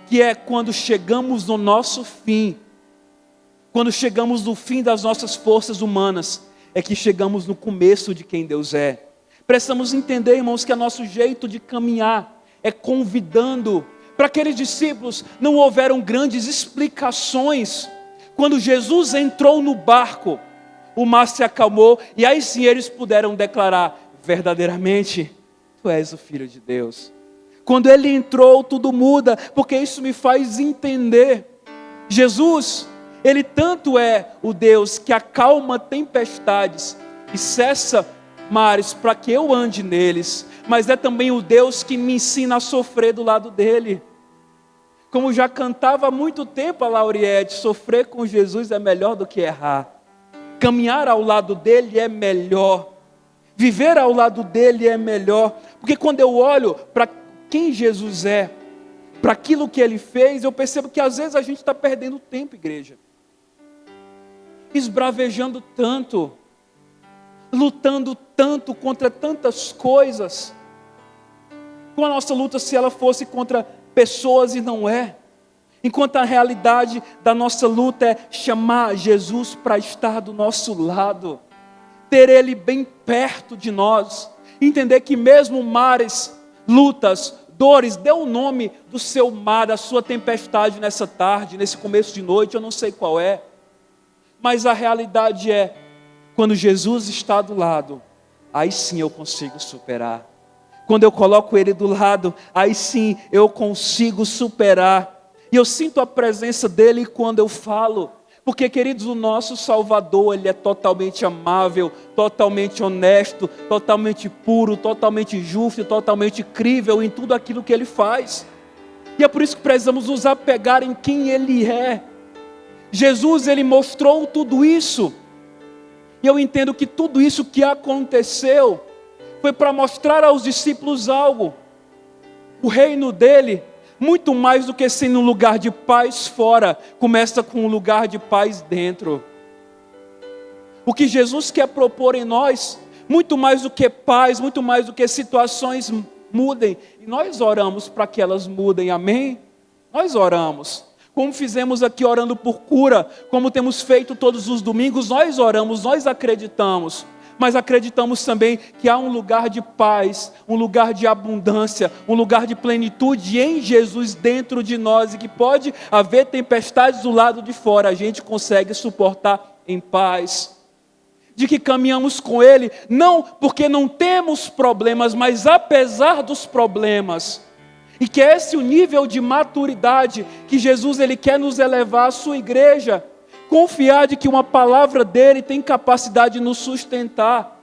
que é quando chegamos no nosso fim, quando chegamos no fim das nossas forças humanas, é que chegamos no começo de quem Deus é. Precisamos entender, irmãos, que é nosso jeito de caminhar é convidando. Para aqueles discípulos não houveram grandes explicações. Quando Jesus entrou no barco, o mar se acalmou e aí sim eles puderam declarar: verdadeiramente, Tu és o Filho de Deus. Quando Ele entrou, tudo muda, porque isso me faz entender. Jesus, Ele tanto é o Deus que acalma tempestades e cessa mares para que eu ande neles, mas é também o Deus que me ensina a sofrer do lado dele. Como já cantava há muito tempo a Lauriette, sofrer com Jesus é melhor do que errar. Caminhar ao lado dele é melhor. Viver ao lado dele é melhor. Porque quando eu olho para quem Jesus é, para aquilo que ele fez, eu percebo que às vezes a gente está perdendo tempo, igreja. Esbravejando tanto, lutando tanto contra tantas coisas. Com a nossa luta, se ela fosse contra pessoas, e não é. Enquanto a realidade da nossa luta é chamar Jesus para estar do nosso lado, ter Ele bem perto de nós, entender que mesmo mares, lutas, dores, dê o nome do seu mar, da sua tempestade nessa tarde, nesse começo de noite, eu não sei qual é, mas a realidade é Quando Jesus está do lado, aí sim eu consigo superar. Quando eu coloco Ele do lado, aí sim eu consigo superar. E eu sinto a presença dEle quando eu falo. Porque, queridos, o nosso Salvador, Ele é totalmente amável, totalmente honesto, totalmente puro, totalmente justo, totalmente crível em tudo aquilo que Ele faz. E é por isso que precisamos nos apegar em quem Ele é. Jesus, Ele mostrou tudo isso. E eu entendo que tudo isso que aconteceu foi para mostrar aos discípulos algo. O reino dele, muito mais do que sendo um lugar de paz fora, começa com um lugar de paz dentro. O que Jesus quer propor em nós, muito mais do que paz, muito mais do que situações mudem. E nós oramos para que elas mudem, amém? Nós oramos. Como fizemos aqui orando por cura, como temos feito todos os domingos, nós oramos, nós acreditamos. Mas acreditamos também que há um lugar de paz, um lugar de abundância, um lugar de plenitude em Jesus dentro de nós, e que pode haver tempestades do lado de fora, a gente consegue suportar em paz. De que caminhamos com Ele, não porque não temos problemas, mas apesar dos problemas. E que é esse o nível de maturidade que Jesus Ele quer nos elevar à sua igreja. Confiar de que uma palavra dele tem capacidade de nos sustentar.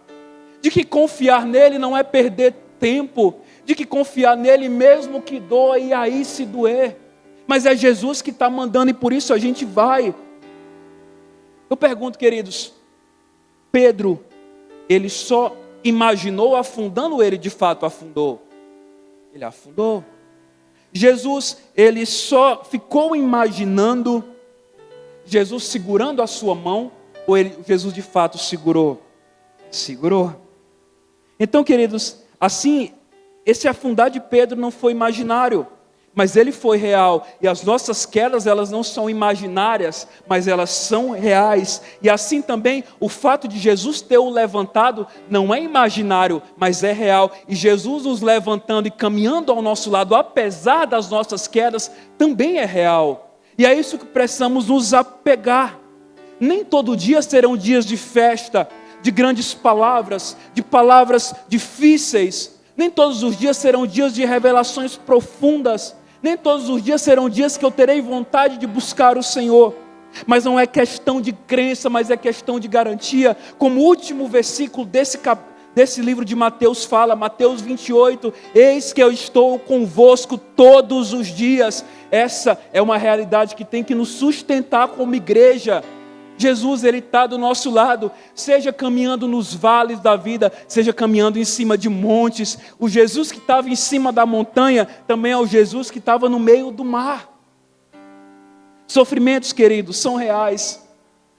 De que confiar nele não é perder tempo. De que confiar nele mesmo que doa e aí se doer. Mas é Jesus que está mandando e por isso a gente vai. Eu pergunto, queridos, Pedro, ele só imaginou afundando ou ele de fato afundou? Ele afundou. Jesus, ele só ficou imaginando Jesus segurando a sua mão, ou Jesus de fato segurou? Segurou. Então, queridos, assim, esse afundar de Pedro não foi imaginário, mas ele foi real. E as nossas quedas, elas não são imaginárias, mas elas são reais. E assim também, o fato de Jesus ter o levantado não é imaginário, mas é real. E Jesus nos levantando e caminhando ao nosso lado, apesar das nossas quedas, também é real. E é isso que precisamos nos apegar. Nem todo dia serão dias de festa, de grandes palavras, de palavras difíceis. Nem todos os dias serão dias de revelações profundas. Nem todos os dias serão dias que eu terei vontade de buscar o Senhor. Mas não é questão de crença, mas é questão de garantia. Como o último versículo desse livro de Mateus fala, Mateus 28, eis que eu estou convosco todos os dias. Essa é uma realidade que tem que nos sustentar como igreja. Jesus, Ele está do nosso lado, seja caminhando nos vales da vida, seja caminhando em cima de montes. O Jesus que estava em cima da montanha, também é o Jesus que estava no meio do mar. Sofrimentos, queridos, são reais,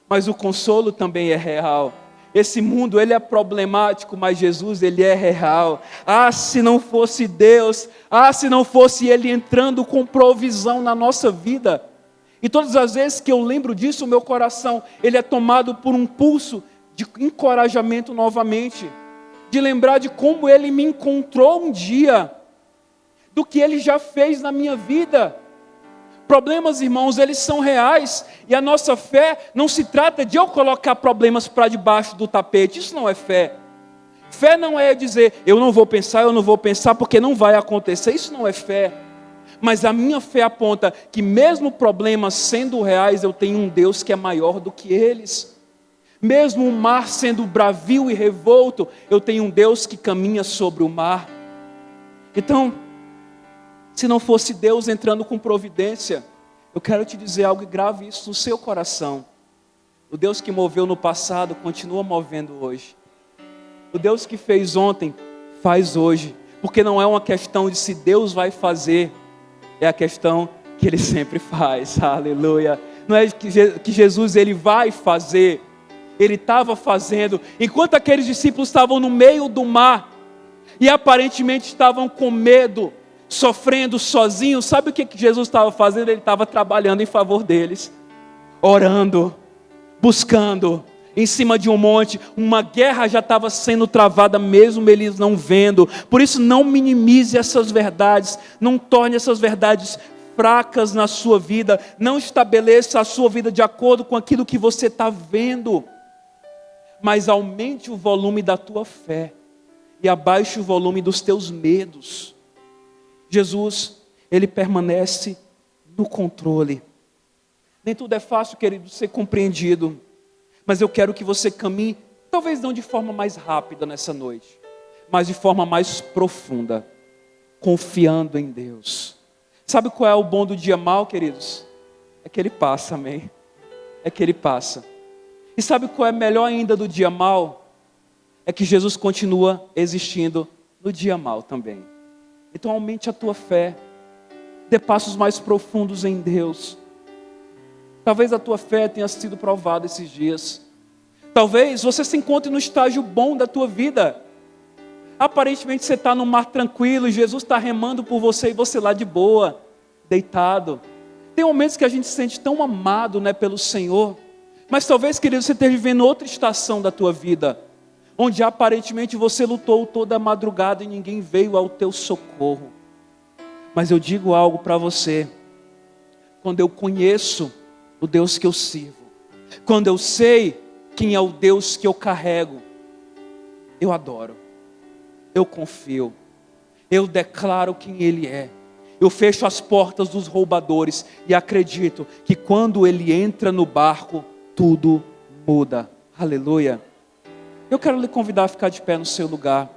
mas o consolo também é real. Esse mundo, ele é problemático, mas Jesus, Ele é real. Ah, se não fosse Deus, se não fosse Ele entrando com provisão na nossa vida. E todas as vezes que eu lembro disso, o meu coração, ele é tomado por um pulso de encorajamento novamente. De lembrar de como Ele me encontrou um dia, do que Ele já fez na minha vida. Problemas, irmãos, eles são reais, e a nossa fé não se trata de eu colocar problemas para debaixo do tapete. Isso não é fé. Fé não é dizer, eu não vou pensar porque não vai acontecer. Isso não é fé. Mas a minha fé aponta que mesmo problemas sendo reais, eu tenho um Deus que é maior do que eles. Mesmo o mar sendo bravio e revolto, eu tenho um Deus que caminha sobre o mar. Então, se não fosse Deus entrando com providência, eu quero te dizer algo e grave isso no seu coração. O Deus que moveu no passado, continua movendo hoje. O Deus que fez ontem, faz hoje. Porque não é uma questão de se Deus vai fazer, é a questão que Ele sempre faz. Aleluia. Não é que Jesus Ele vai fazer, Ele estava fazendo. Enquanto aqueles discípulos estavam no meio do mar, e aparentemente estavam com medo, sofrendo sozinhos, sabe o que Jesus estava fazendo? Ele estava trabalhando em favor deles, orando, buscando, em cima de um monte. Uma guerra já estava sendo travada, mesmo eles não vendo. Por isso, não minimize essas verdades, não torne essas verdades fracas na sua vida, não estabeleça a sua vida de acordo com aquilo que você está vendo. mas aumente o volume da tua fé e abaixe o volume dos teus medos. Jesus, Ele permanece no controle. Nem tudo é fácil, querido, ser compreendido, mas eu quero que você caminhe, talvez não de forma mais rápida nessa noite, mas de forma mais profunda, confiando em Deus. Sabe qual é o bom do dia mau, queridos? É que ele passa, amém? É que ele passa. E sabe qual é melhor ainda do dia mau? É que Jesus continua existindo no dia mau também. Então aumente a tua fé, dê passos mais profundos em Deus. Talvez a tua fé tenha sido provada esses dias. Talvez você se encontre no estágio bom da tua vida. Aparentemente você está no mar tranquilo e Jesus está remando por você e você lá de boa, deitado. Tem momentos que a gente se sente tão amado, né, pelo Senhor. Mas talvez, querido, você esteja vivendo outra estação da tua vida, onde aparentemente você lutou toda a madrugada e ninguém veio ao teu socorro. Mas eu digo algo para você. Quando eu conheço o Deus que eu sirvo, quando eu sei quem é o Deus que eu carrego, eu adoro, eu confio, eu declaro quem Ele é. Eu fecho as portas dos roubadores e acredito que quando Ele entra no barco, tudo muda. Aleluia. Eu quero lhe convidar a ficar de pé no seu lugar.